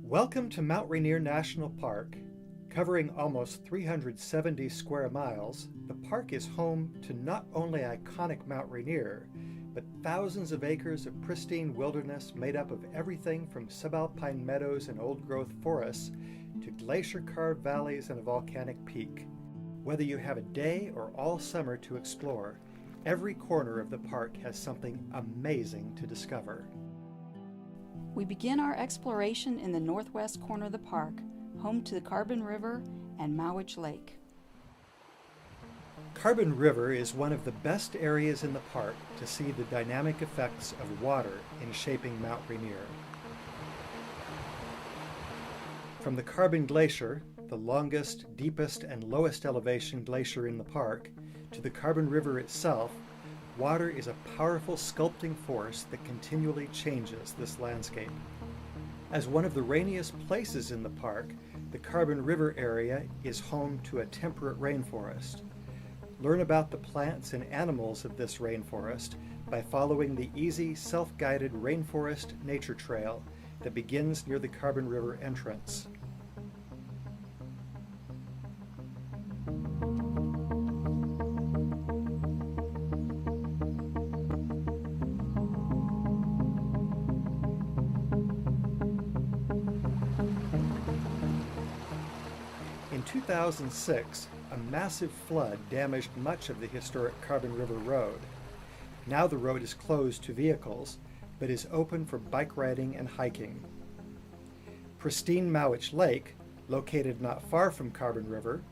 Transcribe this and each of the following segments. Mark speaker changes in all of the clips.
Speaker 1: Welcome to Mount Rainier National Park. Covering almost 370 square miles, the park is home to not only iconic Mount Rainier, but thousands of acres of pristine wilderness made up of everything from subalpine meadows and old-growth forests to glacier-carved valleys and a volcanic peak. Whether you have a day or all summer to explore, every corner of the park has something amazing to discover.
Speaker 2: We begin our exploration in the northwest corner of the park, home to the Carbon River and Mowich Lake.
Speaker 1: Carbon River is one of the best areas in the park to see the dynamic effects of water in shaping Mount Rainier. From the Carbon Glacier, the longest, deepest, and lowest elevation glacier in the park, to the Carbon River itself, water is a powerful sculpting force that continually changes this landscape. As one of the rainiest places in the park, the Carbon River area is home to a temperate rainforest. Learn about the plants and animals of this rainforest by following the easy, self-guided Rainforest Nature Trail that begins near the Carbon River entrance. In 2006, a massive flood damaged much of the historic Carbon River Road. Now the road is closed to vehicles, but is open for bike riding and hiking. Pristine Mowich Lake, located not far from Carbon River,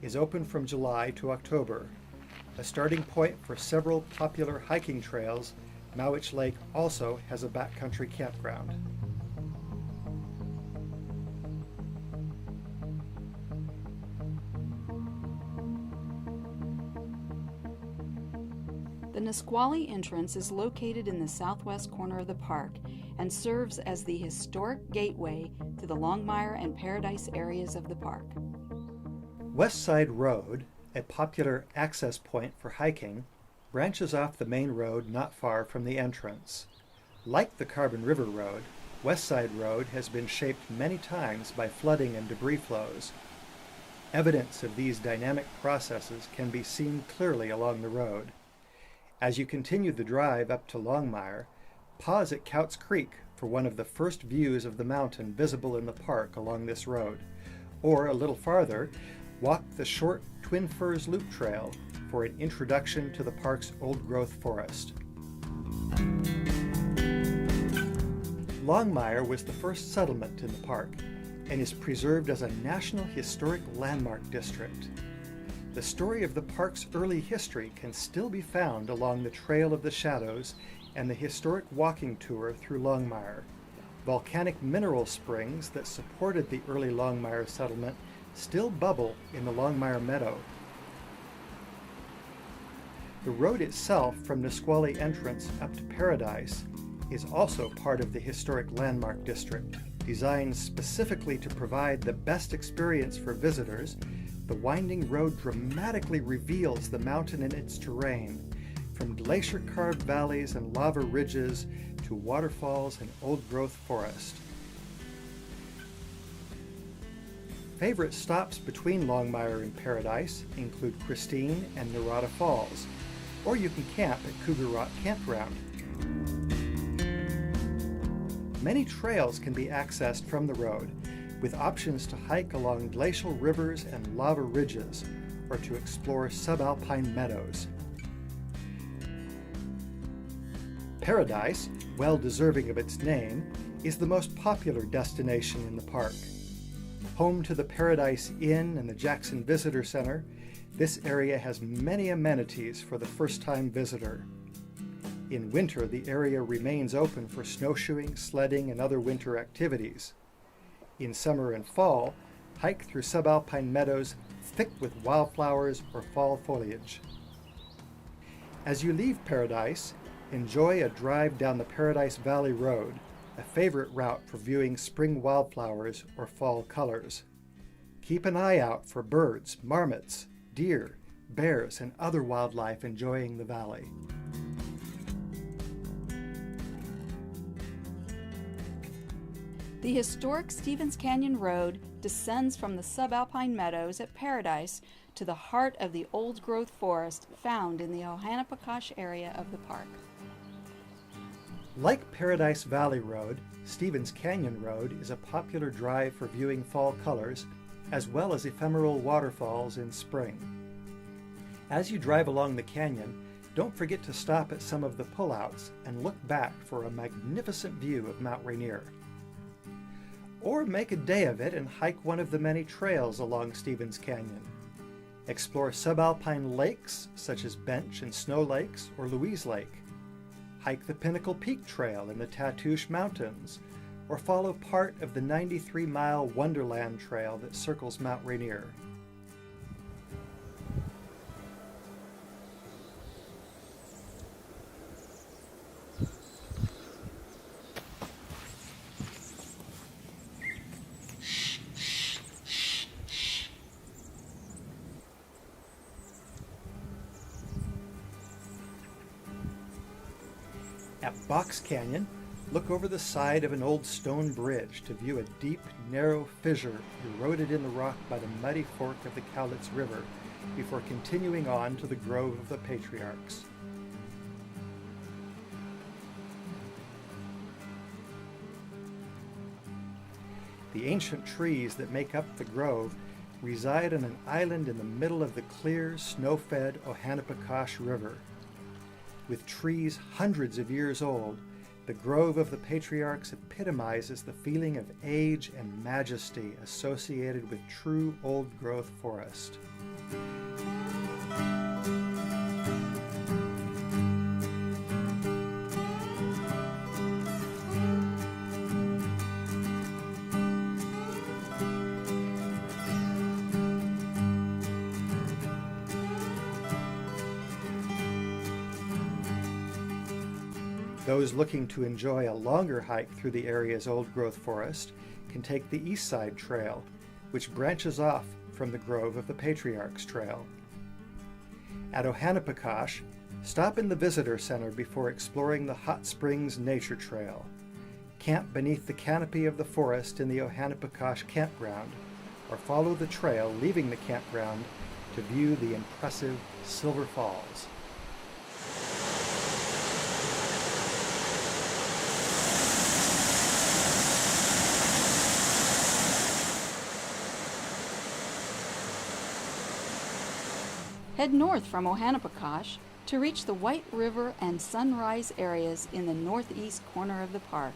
Speaker 1: is open from July to October. A starting point for several popular hiking trails, Mowich Lake also has a backcountry campground.
Speaker 2: The Nisqually entrance is located in the southwest corner of the park and serves as the historic gateway to the Longmire and Paradise areas of the park.
Speaker 1: West Side Road, a popular access point for hiking, branches off the main road not far from the entrance. Like the Carbon River Road, West Side Road has been shaped many times by flooding and debris flows. Evidence of these dynamic processes can be seen clearly along the road. As you continue the drive up to Longmire, pause at Couts Creek for one of the first views of the mountain visible in the park along this road, or a little farther, walk the short Twin Firs Loop Trail for an introduction to the park's old-growth forest. Longmire was the first settlement in the park and is preserved as a National Historic Landmark District. The story of the park's early history can still be found along the Trail of the Shadows and the historic walking tour through Longmire. Volcanic mineral springs that supported the early Longmire settlement still bubble in the Longmire Meadow. The road itself from Nisqually entrance up to Paradise is also part of the Historic Landmark District. Designed specifically to provide the best experience for visitors, the winding road dramatically reveals the mountain and its terrain, from glacier-carved valleys and lava ridges to waterfalls and old-growth forest. Favorite stops between Longmire and Paradise include Christine and Narada Falls, or you can camp at Cougar Rock Campground. Many trails can be accessed from the road, with options to hike along glacial rivers and lava ridges, or to explore subalpine meadows. Paradise, well deserving of its name, is the most popular destination in the park. Home to the Paradise Inn and the Jackson Visitor Center, this area has many amenities for the first-time visitor. In winter, the area remains open for snowshoeing, sledding, and other winter activities. In summer and fall, hike through subalpine meadows thick with wildflowers or fall foliage. As you leave Paradise, enjoy a drive down the Paradise Valley Road, a favorite route for viewing spring wildflowers or fall colors. Keep an eye out for birds, marmots, deer, bears, and other wildlife enjoying the valley.
Speaker 2: The historic Stevens Canyon Road descends from the subalpine meadows at Paradise to the heart of the old-growth forest found in the Ohanepacosh area of the park.
Speaker 1: Like Paradise Valley Road, Stevens Canyon Road is a popular drive for viewing fall colors, as well as ephemeral waterfalls in spring. As you drive along the canyon, don't forget to stop at some of the pullouts and look back for a magnificent view of Mount Rainier. Or make a day of it and hike one of the many trails along Stevens Canyon. Explore subalpine lakes such as Bench and Snow Lakes or Louise Lake. Hike the Pinnacle Peak Trail in the Tatoosh Mountains, or follow part of the 93-mile Wonderland Trail that circles Mount Rainier. At Box Canyon, look over the side of an old stone bridge to view a deep, narrow fissure eroded in the rock by the muddy fork of the Cowlitz River before continuing on to the Grove of the Patriarchs. The ancient trees that make up the grove reside on an island in the middle of the clear, snow-fed Ohanepacosh River. With trees hundreds of years old, the Grove of the Patriarchs epitomizes the feeling of age and majesty associated with true old-growth forest. Those looking to enjoy a longer hike through the area's old-growth forest can take the East Side Trail, which branches off from the Grove of the Patriarchs Trail. At Ohanepacosh, stop in the Visitor Center before exploring the Hot Springs Nature Trail. Camp beneath the canopy of the forest in the Ohanepacosh Campground, or follow the trail leaving the campground to view the impressive Silver Falls.
Speaker 2: Head north from Ohanepacosh to reach the White River and Sunrise areas in the northeast corner of the park.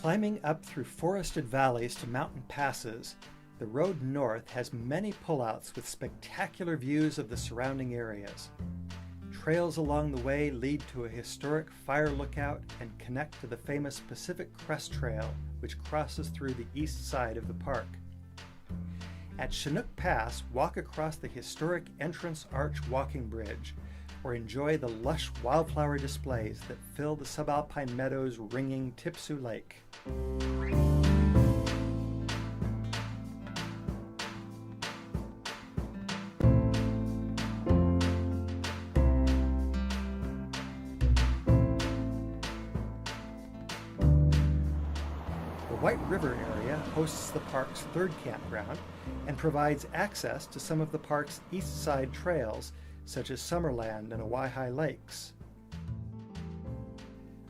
Speaker 1: Climbing up through forested valleys to mountain passes, the road north has many pullouts with spectacular views of the surrounding areas. Trails along the way lead to a historic fire lookout and connect to the famous Pacific Crest Trail, which crosses through the east side of the park. At Chinook Pass, walk across the historic Entrance Arch walking bridge, or enjoy the lush wildflower displays that fill the subalpine meadows ringing Tipsoo Lake. The White River area hosts the park's third campground and provides access to some of the park's east side trails, such as Summerland and Owaihi Lakes.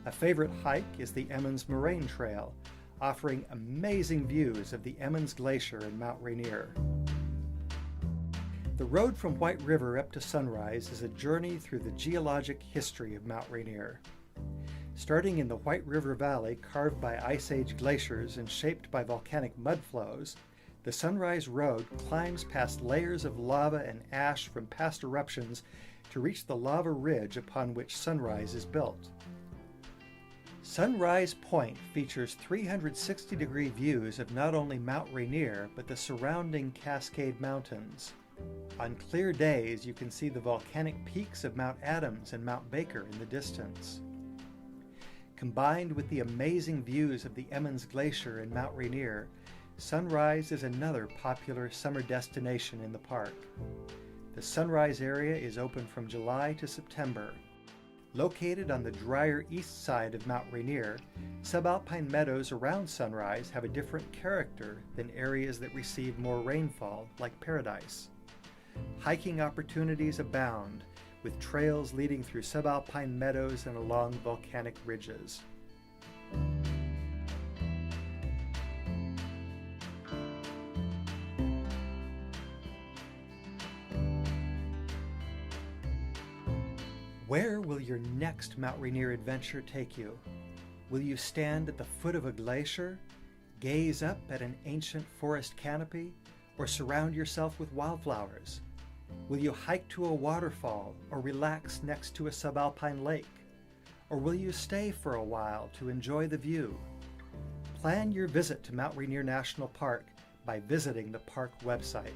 Speaker 1: A favorite hike is the Emmons Moraine Trail, offering amazing views of the Emmons Glacier and Mount Rainier. The road from White River up to Sunrise is a journey through the geologic history of Mount Rainier. Starting in the White River Valley, carved by Ice Age glaciers and shaped by volcanic mud flows, the Sunrise Road climbs past layers of lava and ash from past eruptions to reach the lava ridge upon which Sunrise is built. Sunrise Point features 360-degree views of not only Mount Rainier, but the surrounding Cascade Mountains. On clear days, you can see the volcanic peaks of Mount Adams and Mount Baker in the distance. Combined with the amazing views of the Emmons Glacier and Mount Rainier, Sunrise is another popular summer destination in the park. The Sunrise area is open from July to September. Located on the drier east side of Mount Rainier, subalpine meadows around Sunrise have a different character than areas that receive more rainfall, like Paradise. Hiking opportunities abound, with trails leading through subalpine meadows and along volcanic ridges. Where will your next Mount Rainier adventure take you? Will you stand at the foot of a glacier, gaze up at an ancient forest canopy, or surround yourself with wildflowers? Will you hike to a waterfall or relax next to a subalpine lake? Or will you stay for a while to enjoy the view? Plan your visit to Mount Rainier National Park by visiting the park website.